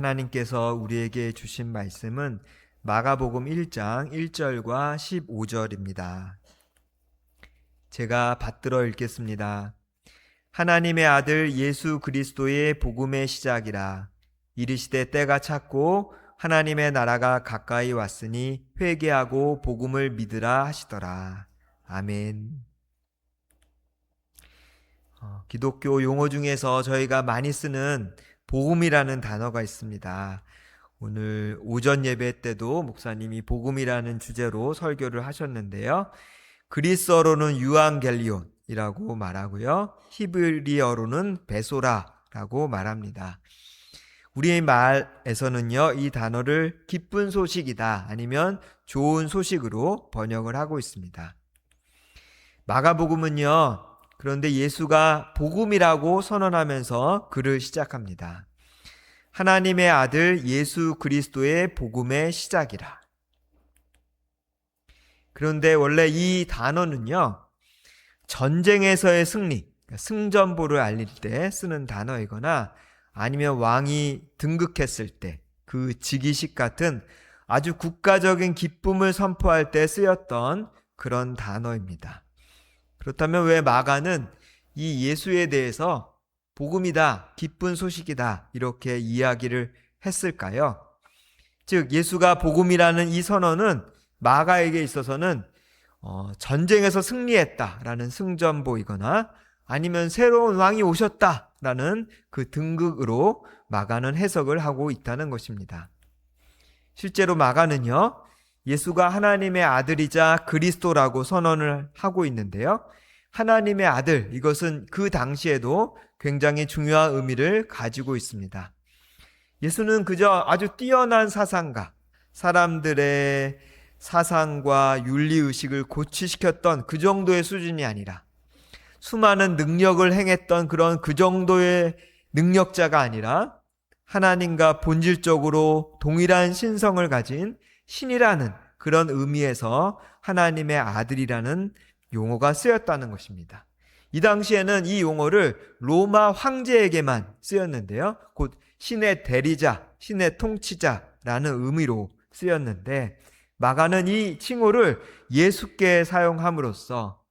하나님께서 우리에게 주신 말씀은 마가복음 1장 1절과 15절입니다. 제가 받들어 읽겠습니다. 하나님의 아들 예수 그리스도의 복음의 시작이라. 이르시되 때가 찼고 하나님의 나라가 가까이 왔으니 회개하고 복음을 믿으라 하시더라. 아멘. 기독교 용어 중에서 저희가 많이 쓰는 복음이라는 단어가 있습니다. 오늘 오전 예배 때도 목사님이 복음이라는 주제로 설교를 하셨는데요. 그리스어로는 유앙겔리온이라고 말하고요. 히브리어로는 베소라라고 말합니다. 우리의 말에서는요, 이 단어를 기쁜 소식이다 아니면 좋은 소식으로 번역을 하고 있습니다. 마가복음은요, 그런데 예수가 복음이라고 선언하면서 글을 시작합니다. 하나님의 아들 예수 그리스도의 복음의 시작이라. 그런데 원래 이 단어는요, 전쟁에서의 승리, 승전보를 알릴 때 쓰는 단어이거나 아니면 왕이 등극했을 때 그 즉위식 같은 아주 국가적인 기쁨을 선포할 때 쓰였던 그런 단어입니다. 그렇다면 왜 마가는 이 예수에 대해서 복음이다, 기쁜 소식이다 이렇게 이야기를 했을까요? 즉 예수가 복음이라는 이 선언은 마가에게 있어서는 전쟁에서 승리했다라는 승전보이거나 아니면 새로운 왕이 오셨다라는 그 등극으로 마가는 해석을 하고 있다는 것입니다. 실제로 마가는요, 예수가 하나님의 아들이자 그리스도라고 선언을 하고 있는데요. 하나님의 아들, 이것은 그 당시에도 굉장히 중요한 의미를 가지고 있습니다. 예수는 그저 아주 뛰어난 사상가, 사람들의 사상과 윤리의식을 고취시켰던 그 정도의 수준이 아니라 수많은 능력을 행했던 그런 그 정도의 능력자가 아니라 하나님과 본질적으로 동일한 신성을 가진 신이라는 그런 의미에서 하나님의 아들이라는 용어가 쓰였다는 것입니다. 이 당시에는 이 용어를 로마 황제에게만 쓰였는데요. 곧 신의 대리자, 신의 통치자라는 의미로 쓰였는데 마가는 이 칭호를 예수께 사용함으로써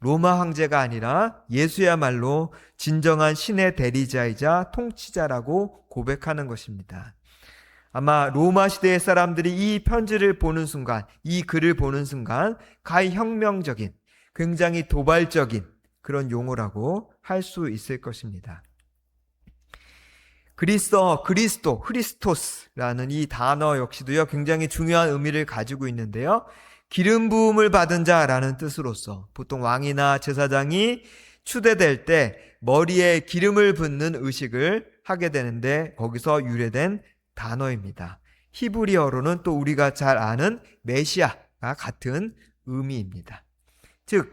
로마 황제가 아니라 예수야말로 진정한 신의 대리자이자 통치자라고 고백하는 것입니다. 아마 로마 시대의 사람들이 이 편지를 보는 순간, 이 글을 보는 순간 가히 혁명적인, 굉장히 도발적인 그런 용어라고 할 수 있을 것입니다. 그리스도, 크리스토스라는 이 단어 역시도요, 굉장히 중요한 의미를 가지고 있는데요. 기름 부음을 받은 자라는 뜻으로서 보통 왕이나 제사장이 추대될 때 머리에 기름을 붓는 의식을 하게 되는데 거기서 유래된 단어입니다. 히브리어로는 또 우리가 잘 아는 메시아가 같은 의미입니다. 즉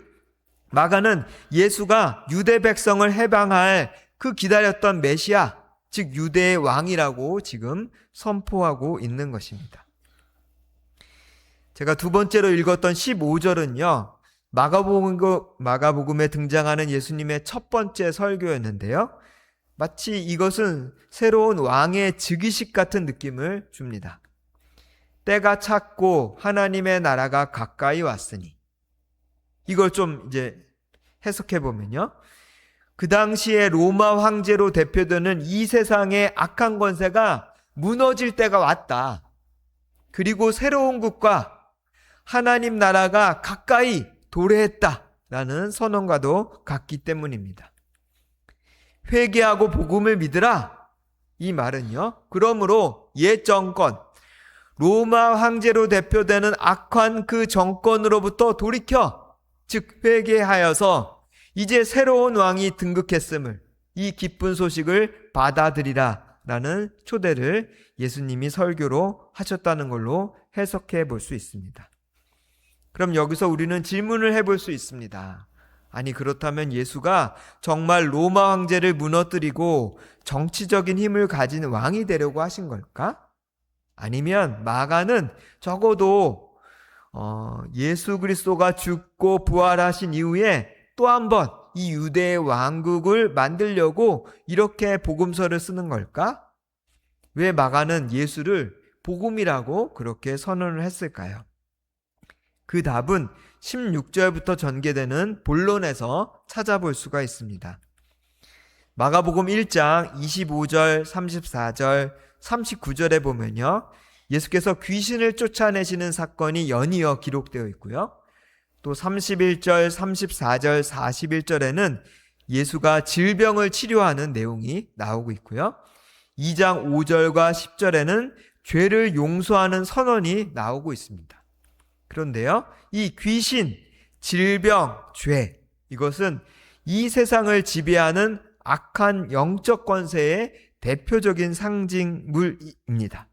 마가는 예수가 유대 백성을 해방할 그 기다렸던 메시아, 즉 유대의 왕이라고 지금 선포하고 있는 것입니다. 제가 두 번째로 읽었던 15절은요. 마가복음에 등장하는 예수님의 첫 번째 설교였는데요. 마치 이것은 새로운 왕의 즉위식 같은 느낌을 줍니다. 때가 찼고 하나님의 나라가 가까이 왔으니. 이걸 좀 이제 해석해 보면요. 그 당시에 로마 황제로 대표되는 이 세상의 악한 권세가 무너질 때가 왔다. 그리고 새로운 국가, 하나님 나라가 가까이 도래했다라는 선언과도 같기 때문입니다. 회개하고 복음을 믿으라. 이 말은요. 그러므로 옛 정권, 로마 황제로 대표되는 악한 그 정권으로부터 돌이켜, 즉 회개하여서 이제 새로운 왕이 등극했음을, 이 기쁜 소식을 받아들이라 라는 초대를 예수님이 설교로 하셨다는 걸로 해석해 볼 수 있습니다. 그럼 여기서 우리는 질문을 해볼 수 있습니다. 아니 그렇다면 예수가 정말 로마 황제를 무너뜨리고 정치적인 힘을 가진 왕이 되려고 하신 걸까? 아니면 마가는 적어도 예수 그리스도가 죽고 부활하신 이후에 또 한 번 이 유대의 왕국을 만들려고 이렇게 복음서를 쓰는 걸까? 왜 마가는 예수를 복음이라고 그렇게 선언을 했을까요? 그 답은 16절부터 전개되는 본론에서 찾아볼 수가 있습니다. 마가복음 1장 25절, 34절, 39절에 보면요, 예수께서 귀신을 쫓아내시는 사건이 연이어 기록되어 있고요. 또 31절, 34절, 41절에는 예수가 질병을 치료하는 내용이 나오고 있고요. 2장 5절과 10절에는 죄를 용서하는 선언이 나오고 있습니다. 그런데요, 이 귀신, 질병, 죄, 이것은 이 세상을 지배하는 악한 영적 권세의 대표적인 상징물입니다.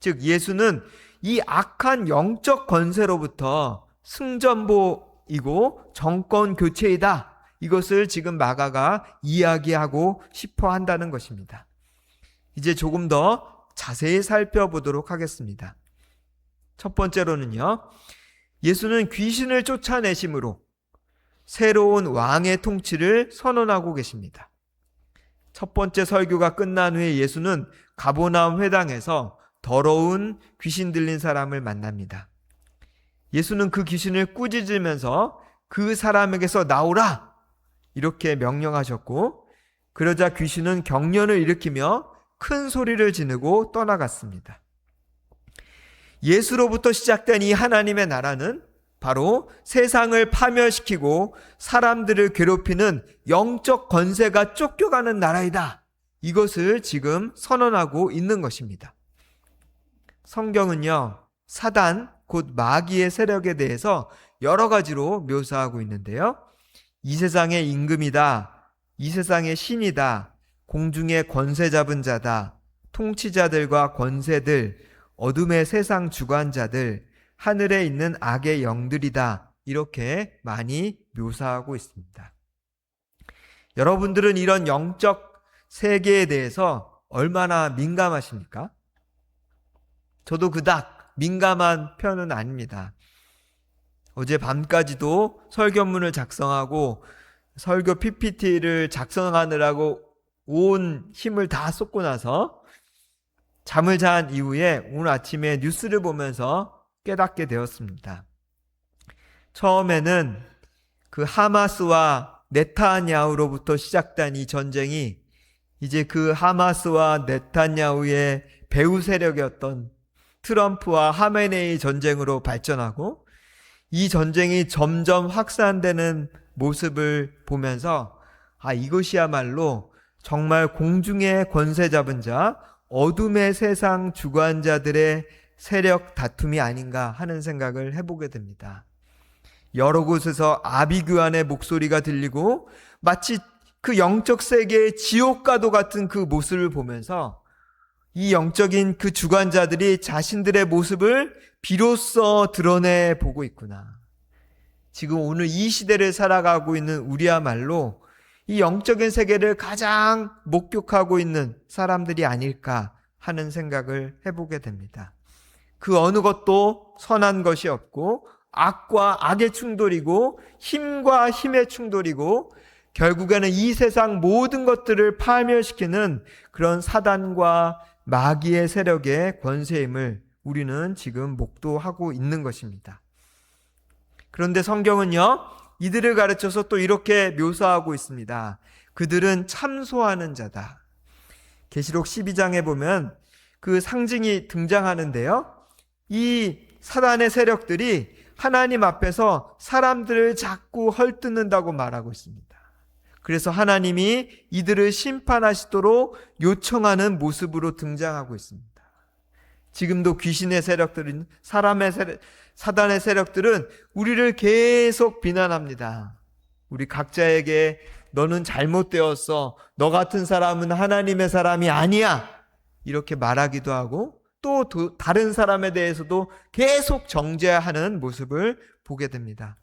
즉, 예수는 이 악한 영적 권세로부터 승전보이고 정권 교체이다. 이것을 지금 마가가 이야기하고 싶어 한다는 것입니다. 이제 조금 더 자세히 살펴보도록 하겠습니다. 첫 번째로는요, 예수는 귀신을 쫓아내심으로 새로운 왕의 통치를 선언하고 계십니다. 첫 번째 설교가 끝난 후에 예수는 가버나움 회당에서 더러운 귀신 들린 사람을 만납니다. 예수는 그 귀신을 꾸짖으면서 그 사람에게서 나오라! 이렇게 명령하셨고, 그러자 귀신은 경련을 일으키며 큰 소리를 지르고 떠나갔습니다. 예수로부터 시작된 이 하나님의 나라는 바로 세상을 파멸시키고 사람들을 괴롭히는 영적 권세가 쫓겨가는 나라이다. 이것을 지금 선언하고 있는 것입니다. 성경은요, 사단, 곧 마귀의 세력에 대해서 여러 가지로 묘사하고 있는데요. 이 세상의 임금이다, 이 세상의 신이다, 공중의 권세 잡은 자다, 통치자들과 권세들, 어둠의 세상 주관자들, 하늘에 있는 악의 영들이다. 이렇게 많이 묘사하고 있습니다. 여러분들은 이런 영적 세계에 대해서 얼마나 민감하십니까? 저도 그닥 민감한 편은 아닙니다. 어제 밤까지도 설교문을 작성하고 설교 PPT를 작성하느라고 온 힘을 다 쏟고 나서 잠을 잔 이후에 오늘 아침에 뉴스를 보면서 깨닫게 되었습니다. 처음에는 그 하마스와 네타냐후로부터 시작된 이 전쟁이 이제 그 하마스와 네타냐후의 배후 세력이었던 트럼프와 하메네이 전쟁으로 발전하고, 이 전쟁이 점점 확산되는 모습을 보면서 이것이야말로 정말 공중의 권세 잡은 자, 어둠의 세상 주관자들의 세력 다툼이 아닌가 하는 생각을 해보게 됩니다. 여러 곳에서 아비규환의 목소리가 들리고 마치 그 영적 세계의 지옥과도 같은 그 모습을 보면서 이 영적인 그 주관자들이 자신들의 모습을 비로소 드러내 보고 있구나. 지금 오늘 이 시대를 살아가고 있는 우리야말로 이 영적인 세계를 가장 목격하고 있는 사람들이 아닐까 하는 생각을 해보게 됩니다. 그 어느 것도 선한 것이 없고 악과 악의 충돌이고 힘과 힘의 충돌이고 결국에는 이 세상 모든 것들을 파멸시키는 그런 사단과 마귀의 세력의 권세임을 우리는 지금 목도하고 있는 것입니다. 그런데 성경은요, 이들을 가르쳐서 또 이렇게 묘사하고 있습니다. 그들은 참소하는 자다. 계시록 12장에 보면 그 상징이 등장하는데요, 이 사단의 세력들이 하나님 앞에서 사람들을 자꾸 헐뜯는다고 말하고 있습니다. 그래서 하나님이 이들을 심판하시도록 요청하는 모습으로 등장하고 있습니다. 지금도 귀신의 세력들은, 사단의 세력들은 우리를 계속 비난합니다. 우리 각자에게 너는 잘못되었어, 너 같은 사람은 하나님의 사람이 아니야, 이렇게 말하기도 하고, 또 다른 사람에 대해서도 계속 정죄하는 모습을 보게 됩니다.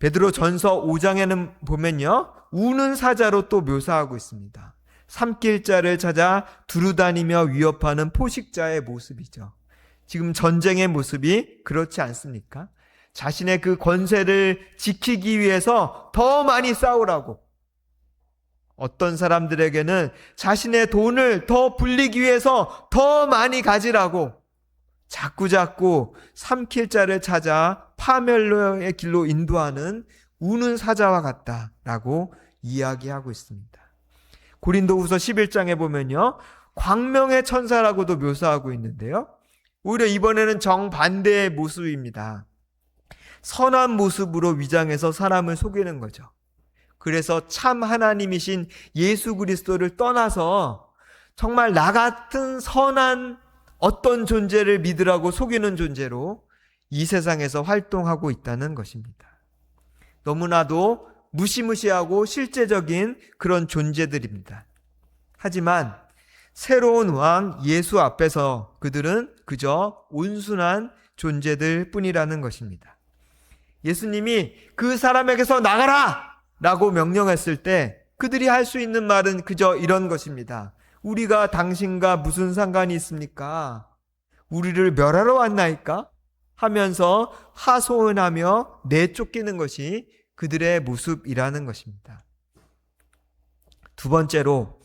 베드로 전서 5장에는 보면요, 우는 사자로 또 묘사하고 있습니다. 삼킬자를 찾아 두루다니며 위협하는 포식자의 모습이죠. 지금 전쟁의 모습이 그렇지 않습니까? 자신의 그 권세를 지키기 위해서 더 많이 싸우라고, 어떤 사람들에게는 자신의 돈을 더 불리기 위해서 더 많이 가지라고 자꾸자꾸 삼킬 자를 찾아 파멸의 길로 인도하는 우는 사자와 같다라고 이야기하고 있습니다. 고린도후서 11장에 보면요, 광명의 천사라고도 묘사하고 있는데요, 오히려 이번에는 정반대의 모습입니다. 선한 모습으로 위장해서 사람을 속이는 거죠. 그래서 참 하나님이신 예수 그리스도를 떠나서 정말 나 같은 선한 어떤 존재를 믿으라고 속이는 존재로 이 세상에서 활동하고 있다는 것입니다. 너무나도 무시무시하고 실제적인 그런 존재들입니다. 하지만 새로운 왕 예수 앞에서 그들은 그저 온순한 존재들 뿐이라는 것입니다. 예수님이 그 사람에게서 나가라! 라고 명령했을 때 그들이 할 수 있는 말은 그저 이런 것입니다. 우리가 당신과 무슨 상관이 있습니까? 우리를 멸하러 왔나이까? 하면서 하소연하며 내쫓기는 것이 그들의 모습이라는 것입니다. 두 번째로,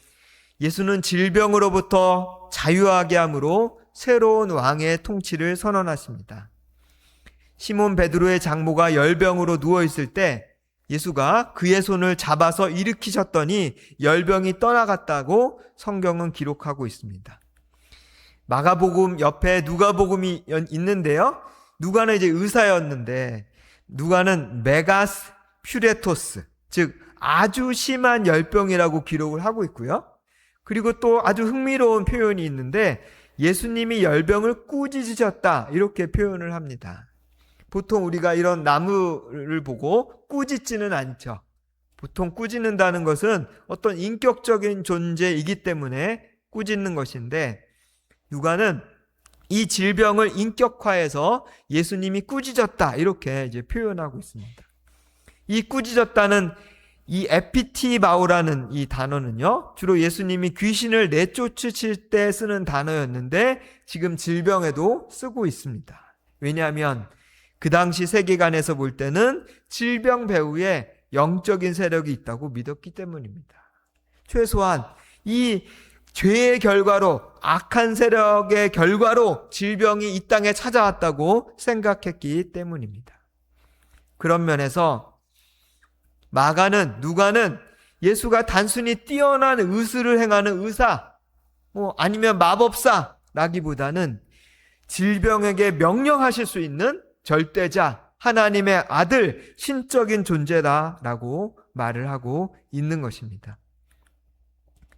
예수는 질병으로부터 자유하게 함으로 새로운 왕의 통치를 선언하십니다. 시몬 베드로의 장모가 열병으로 누워있을 때 예수가 그의 손을 잡아서 일으키셨더니 열병이 떠나갔다고 성경은 기록하고 있습니다. 마가복음 옆에 누가복음이 있는데요, 누가는 이제 의사였는데 누가는 메가스 퓨레토스, 즉 아주 심한 열병이라고 기록을 하고 있고요. 그리고 또 아주 흥미로운 표현이 있는데 예수님이 열병을 꾸짖으셨다, 이렇게 표현을 합니다. 보통 우리가 이런 나무를 보고 꾸짖지는 않죠. 보통 꾸짖는다는 것은 어떤 인격적인 존재이기 때문에 꾸짖는 것인데, 누가는 이 질병을 인격화해서 예수님이 꾸짖었다, 이렇게 이제 표현하고 있습니다. 이 꾸짖었다는 이 에피티마오라는 이 단어는요, 주로 예수님이 귀신을 내쫓으실 때 쓰는 단어였는데 지금 질병에도 쓰고 있습니다. 왜냐하면 그 당시 세계관에서 볼 때는 질병 배후에 영적인 세력이 있다고 믿었기 때문입니다. 최소한 이 죄의 결과로, 악한 세력의 결과로 질병이 이 땅에 찾아왔다고 생각했기 때문입니다. 그런 면에서 누가는 예수가 단순히 뛰어난 의술을 행하는 의사, 아니면 마법사라기보다는 질병에게 명령하실 수 있는 절대자, 하나님의 아들, 신적인 존재다라고 말을 하고 있는 것입니다.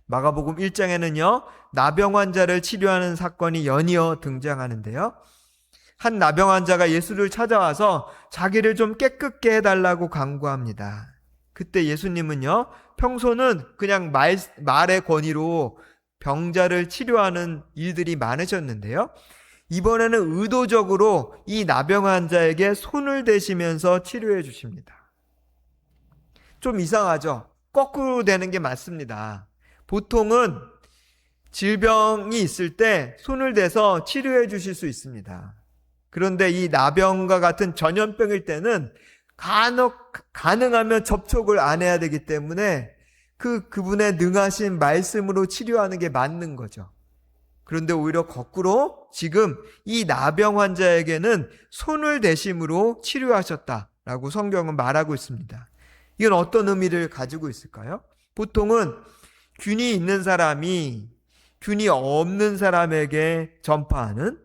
마가복음 1장에는요, 나병 환자를 치료하는 사건이 연이어 등장하는데요, 한 나병 환자가 예수를 찾아와서 자기를 좀 깨끗게 해달라고 간구합니다. 그때 예수님은요, 평소는 그냥 말의 권위로 병자를 치료하는 일들이 많으셨는데요, 이번에는 의도적으로 이 나병 환자에게 손을 대시면서 치료해 주십니다. 좀 이상하죠? 거꾸로 되는 게 맞습니다. 보통은 질병이 있을 때 손을 대서 치료해 주실 수 있습니다. 그런데 이 나병과 같은 전염병일 때는 가능하면 접촉을 안 해야 되기 때문에 그분의 능하신 말씀으로 치료하는 게 맞는 거죠. 그런데 오히려 거꾸로 지금 이 나병 환자에게는 손을 대심으로 치료하셨다라고 성경은 말하고 있습니다. 이건 어떤 의미를 가지고 있을까요? 보통은 균이 있는 사람이 균이 없는 사람에게 전파하는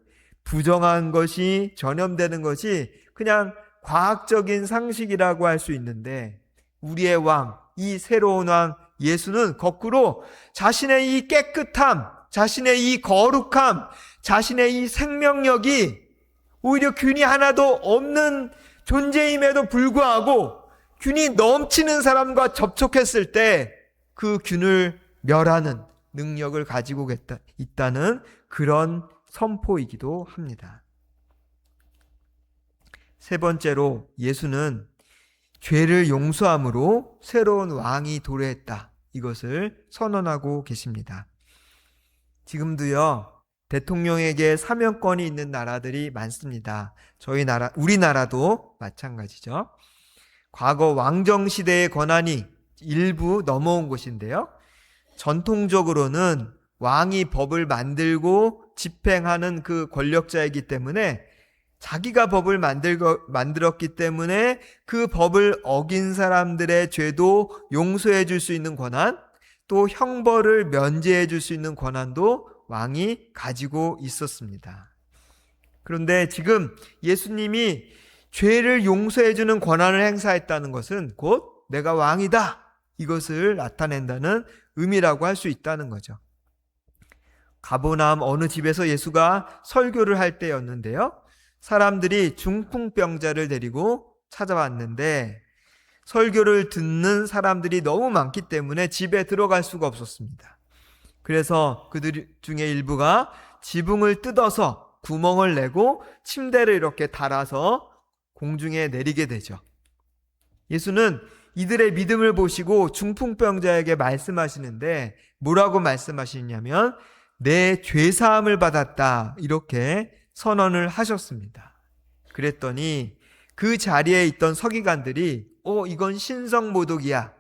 부정한 것이 전염되는 것이 그냥 과학적인 상식이라고 할 수 있는데, 우리의 왕, 이 새로운 왕 예수는 거꾸로 자신의 이 깨끗함, 자신의 이 거룩함, 자신의 이 생명력이 오히려 균이 하나도 없는 존재임에도 불구하고 균이 넘치는 사람과 접촉했을 때 그 균을 멸하는 능력을 가지고 있다는 그런 선포이기도 합니다. 세 번째로, 예수는 죄를 용서함으로 새로운 왕이 도래했다, 이것을 선언하고 계십니다. 지금도요, 대통령에게 사면권이 있는 나라들이 많습니다. 우리나라도 마찬가지죠. 과거 왕정 시대의 권한이 일부 넘어온 것인데요. 전통적으로는 왕이 법을 만들고 집행하는 그 권력자이기 때문에 자기가 법을 만들었기 때문에 그 법을 어긴 사람들의 죄도 용서해 줄 수 있는 권한, 또 형벌을 면제해 줄 수 있는 권한도 왕이 가지고 있었습니다. 그런데 지금 예수님이 죄를 용서해 주는 권한을 행사했다는 것은 곧 내가 왕이다, 이것을 나타낸다는 의미라고 할 수 있다는 거죠. 가버나움 어느 집에서 예수가 설교를 할 때였는데요. 사람들이 중풍병자를 데리고 찾아왔는데 설교를 듣는 사람들이 너무 많기 때문에 집에 들어갈 수가 없었습니다. 그래서 그들 중에 일부가 지붕을 뜯어서 구멍을 내고 침대를 이렇게 달아서 공중에 내리게 되죠. 예수는 이들의 믿음을 보시고 중풍병자에게 말씀하시는데 뭐라고 말씀하시냐면 내 죄사함을 받았다, 이렇게 선언을 하셨습니다. 그랬더니 그 자리에 있던 서기관들이 이건 신성모독이야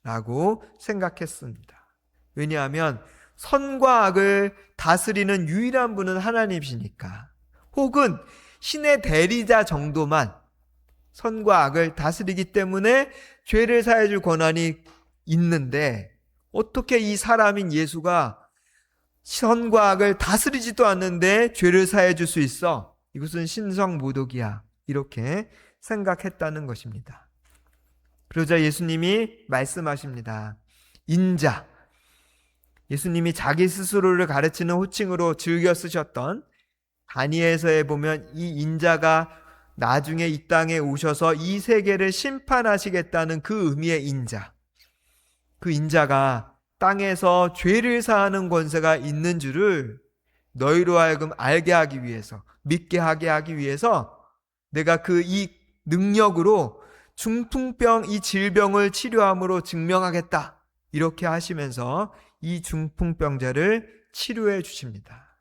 라고 생각했습니다. 왜냐하면 선과 악을 다스리는 유일한 분은 하나님이시니까, 혹은 신의 대리자 정도만 선과 악을 다스리기 때문에 죄를 사해 줄 권한이 있는데 어떻게 이 사람인 예수가 선과 악을 다스리지도 않는데 죄를 사해 줄 수 있어? 이것은 신성모독이야, 이렇게 생각했다는 것입니다. 그러자 예수님이 말씀하십니다. 인자, 예수님이 자기 스스로를 가르치는 호칭으로 즐겨 쓰셨던 다니엘서에 보면 이 인자가 나중에 이 땅에 오셔서 이 세계를 심판하시겠다는 그 의미의 인자, 그 인자가 땅에서 죄를 사하는 권세가 있는 줄을 너희로 하여금 알게 하기 위해서, 믿게 하게 하기 위해서 내가 이 능력으로 중풍병, 이 질병을 치료함으로 증명하겠다, 이렇게 하시면서 이 중풍병자를 치료해 주십니다.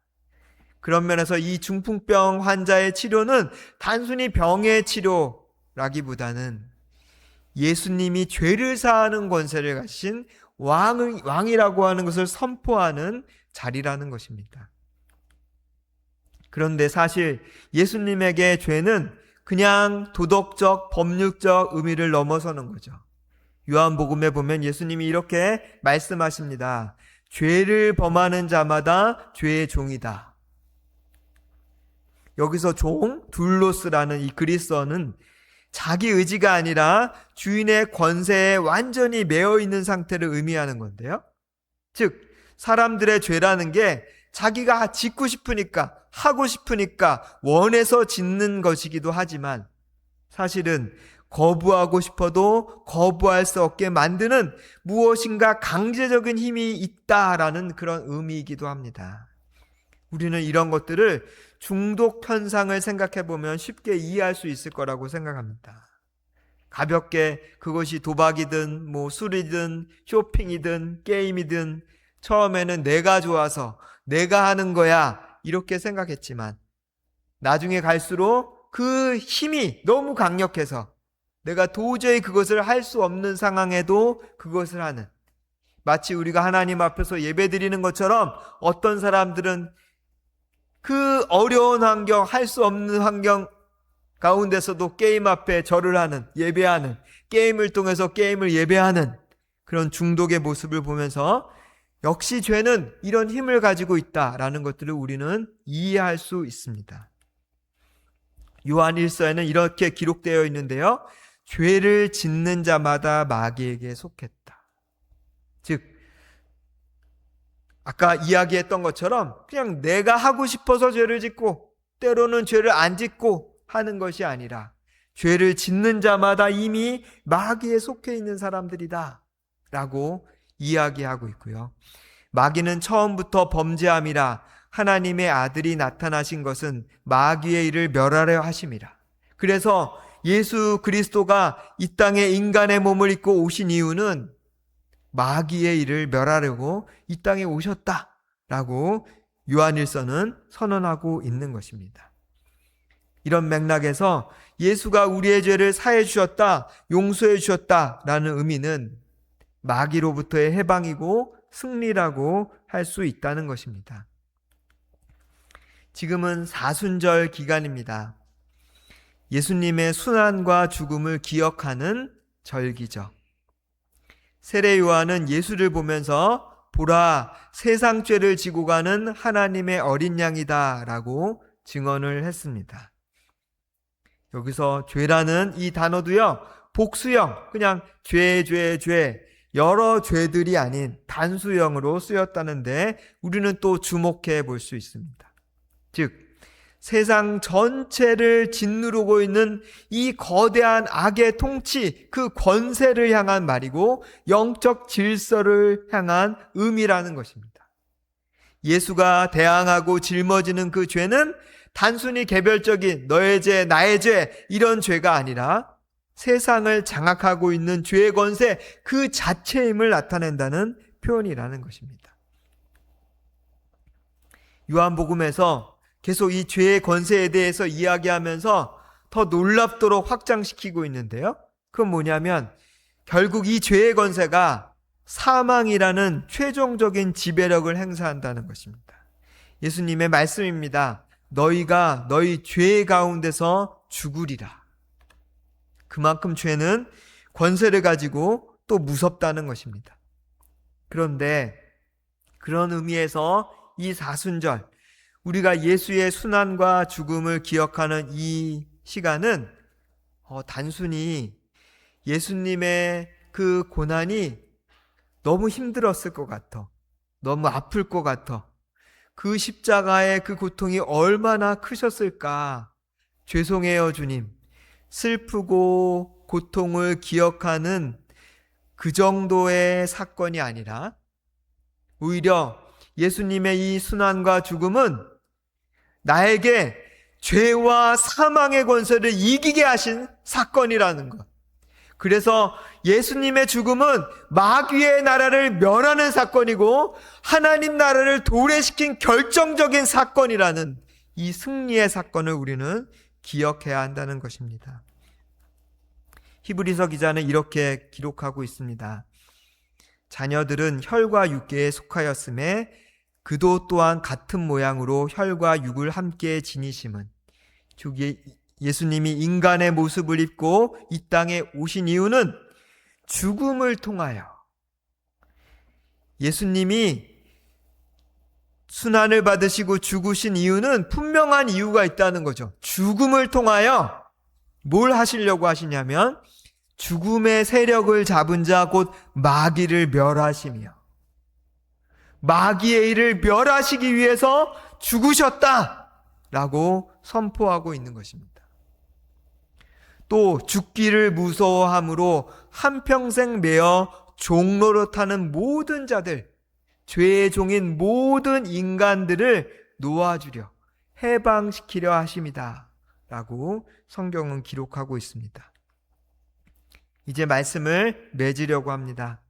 그런 면에서 이 중풍병 환자의 치료는 단순히 병의 치료라기보다는 예수님이 죄를 사하는 권세를 가진 왕이라고 하는 것을 선포하는 자리라는 것입니다. 그런데 사실 예수님에게 죄는 그냥 도덕적, 법률적 의미를 넘어서는 거죠. 요한복음에 보면 예수님이 이렇게 말씀하십니다. 죄를 범하는 자마다 죄의 종이다. 여기서 종, 둘로스라는 이 그리스어는 자기 의지가 아니라 주인의 권세에 완전히 매여 있는 상태를 의미하는 건데요. 즉, 사람들의 죄라는 게 자기가 짓고 싶으니까, 하고 싶으니까 원해서 짓는 것이기도 하지만 사실은 거부하고 싶어도 거부할 수 없게 만드는 무엇인가 강제적인 힘이 있다라는 그런 의미이기도 합니다. 우리는 이런 것들을 중독 현상을 생각해 보면 쉽게 이해할 수 있을 거라고 생각합니다. 가볍게 그것이 도박이든 술이든 쇼핑이든 게임이든 처음에는 내가 좋아서 내가 하는 거야 이렇게 생각했지만 나중에 갈수록 그 힘이 너무 강력해서 내가 도저히 그것을 할 수 없는 상황에도 그것을 하는, 마치 우리가 하나님 앞에서 예배드리는 것처럼 어떤 사람들은 그 어려운 환경, 할 수 없는 환경 가운데서도 게임 앞에 절을 하는, 예배하는, 게임을 통해서 게임을 예배하는 그런 중독의 모습을 보면서 역시 죄는 이런 힘을 가지고 있다라는 것들을 우리는 이해할 수 있습니다. 요한 1서에는 이렇게 기록되어 있는데요. 죄를 짓는 자마다 마귀에게 속했다. 즉, 아까 이야기했던 것처럼 그냥 내가 하고 싶어서 죄를 짓고 때로는 죄를 안 짓고 하는 것이 아니라 죄를 짓는 자마다 이미 마귀에 속해 있는 사람들이다 라고 이야기하고 있고요. 마귀는 처음부터 범죄함이라 하나님의 아들이 나타나신 것은 마귀의 일을 멸하려 하심이라. 그래서 예수 그리스도가 이 땅에 인간의 몸을 입고 오신 이유는 마귀의 일을 멸하려고 이 땅에 오셨다라고 요한일서는 선언하고 있는 것입니다. 이런 맥락에서 예수가 우리의 죄를 사해 주셨다, 용서해 주셨다라는 의미는 마귀로부터의 해방이고 승리라고 할 수 있다는 것입니다. 지금은 사순절 기간입니다. 예수님의 순환과 죽음을 기억하는 절기죠. 세례 요한은 예수를 보면서 보라, 세상 죄를 지고 가는 하나님의 어린 양이다 라고 증언을 했습니다. 여기서 죄라는 이 단어도요, 복수형, 그냥 죄, 여러 죄들이 아닌 단수형으로 쓰였다는데 우리는 또 주목해 볼 수 있습니다. 즉, 세상 전체를 짓누르고 있는 이 거대한 악의 통치, 그 권세를 향한 말이고 영적 질서를 향한 의미라는 것입니다. 예수가 대항하고 짊어지는 그 죄는 단순히 개별적인 너의 죄, 나의 죄 이런 죄가 아니라 세상을 장악하고 있는 죄의 권세 그 자체임을 나타낸다는 표현이라는 것입니다. 요한복음에서 계속 이 죄의 권세에 대해서 이야기하면서 더 놀랍도록 확장시키고 있는데요. 그건 뭐냐면 결국 이 죄의 권세가 사망이라는 최종적인 지배력을 행사한다는 것입니다. 예수님의 말씀입니다. 너희가 너희 죄 가운데서 죽으리라. 그만큼 죄는 권세를 가지고 또 무섭다는 것입니다. 그런데 그런 의미에서 이 사순절, 우리가 예수의 순환과 죽음을 기억하는 이 시간은 단순히 예수님의 그 고난이 너무 힘들었을 것 같아. 너무 아플 것 같아. 그 십자가의 그 고통이 얼마나 크셨을까. 죄송해요, 주님. 슬프고 고통을 기억하는 그 정도의 사건이 아니라 오히려 예수님의 이 순환과 죽음은 나에게 죄와 사망의 권세를 이기게 하신 사건이라는 것. 그래서 예수님의 죽음은 마귀의 나라를 멸하는 사건이고 하나님 나라를 도래시킨 결정적인 사건이라는 이 승리의 사건을 우리는 기억해야 한다는 것입니다. 히브리서 기자는 이렇게 기록하고 있습니다. 자녀들은 혈과 육계에 속하였음에 그도 또한 같은 모양으로 혈과 육을 함께 지니심은 즉 예수님이 인간의 모습을 입고 이 땅에 오신 이유는 죽음을 통하여 예수님이 순환을 받으시고 죽으신 이유는 분명한 이유가 있다는 거죠. 죽음을 통하여 뭘 하시려고 하시냐면 죽음의 세력을 잡은 자 곧 마귀를 멸하시며 마귀의 일을 멸하시기 위해서 죽으셨다라고 선포하고 있는 것입니다. 또 죽기를 무서워함으로 한평생 매어 종노릇하는 모든 자들, 죄의 종인 모든 인간들을 놓아주려 해방시키려 하심이다 라고 성경은 기록하고 있습니다. 이제 말씀을 맺으려고 합니다.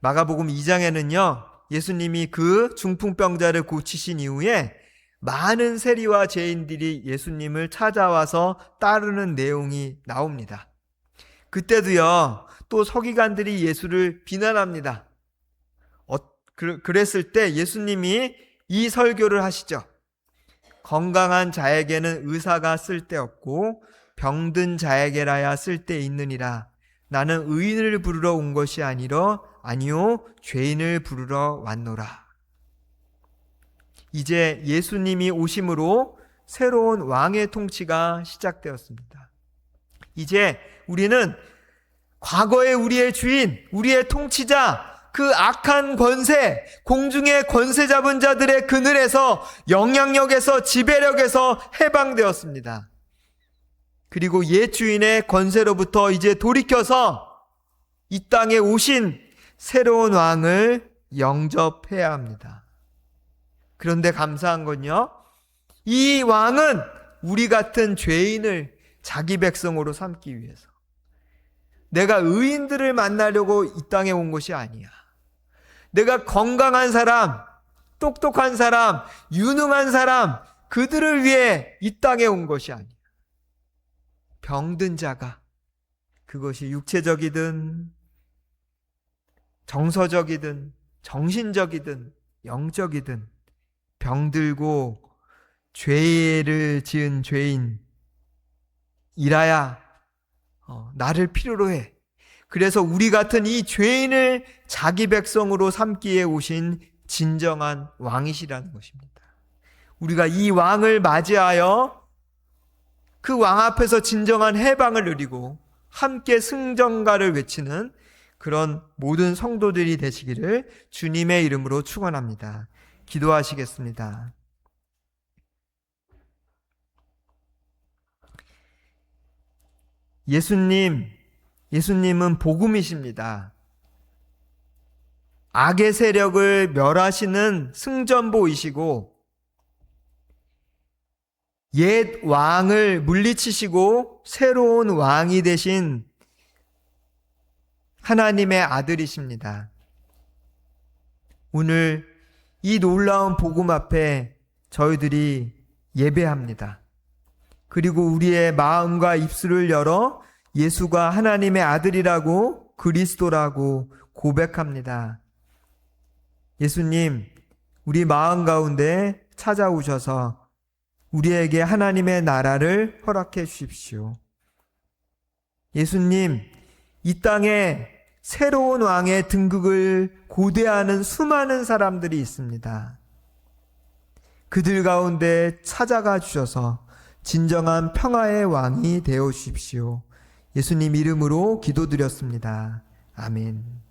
마가복음 2장에는요, 예수님이 그 중풍병자를 고치신 이후에 많은 세리와 죄인들이 예수님을 찾아와서 따르는 내용이 나옵니다. 그때도요, 또 서기관들이 예수를 비난합니다. 그랬을 때 예수님이 이 설교를 하시죠. 건강한 자에게는 의사가 쓸데없고 병든 자에게라야 쓸데있느니라. 나는 의인을 부르러 온 것이 아니요 죄인을 부르러 왔노라. 이제 예수님이 오심으로 새로운 왕의 통치가 시작되었습니다. 이제 우리는 과거의 우리의 주인, 우리의 통치자, 그 악한 권세, 공중의 권세 잡은 자들의 그늘에서, 영향력에서, 지배력에서 해방되었습니다. 그리고 옛 주인의 권세로부터 이제 돌이켜서 이 땅에 오신 새로운 왕을 영접해야 합니다. 그런데 감사한 건요, 이 왕은 우리 같은 죄인을 자기 백성으로 삼기 위해서, 내가 의인들을 만나려고 이 땅에 온 것이 아니야. 내가 건강한 사람, 똑똑한 사람, 유능한 사람, 그들을 위해 이 땅에 온 것이 아니야. 병든 자가, 그것이 육체적이든 정서적이든 정신적이든 영적이든 병들고 죄를 지은 죄인이라야 나를 필요로 해. 그래서 우리 같은 이 죄인을 자기 백성으로 삼기에 오신 진정한 왕이시라는 것입니다. 우리가 이 왕을 맞이하여 그 왕 앞에서 진정한 해방을 누리고 함께 승전가를 외치는 그런 모든 성도들이 되시기를 주님의 이름으로 축원합니다. 기도하시겠습니다. 예수님은 복음이십니다. 악의 세력을 멸하시는 승전보이시고 옛 왕을 물리치시고 새로운 왕이 되신 하나님의 아들이십니다. 오늘 이 놀라운 복음 앞에 저희들이 예배합니다. 그리고 우리의 마음과 입술을 열어 예수가 하나님의 아들이라고 그리스도라고 고백합니다. 예수님, 우리 마음 가운데 찾아오셔서 우리에게 하나님의 나라를 허락해 주십시오. 예수님, 이 땅에 새로운 왕의 등극을 고대하는 수많은 사람들이 있습니다. 그들 가운데 찾아가 주셔서 진정한 평화의 왕이 되어 주십시오. 예수님 이름으로 기도드렸습니다. 아멘.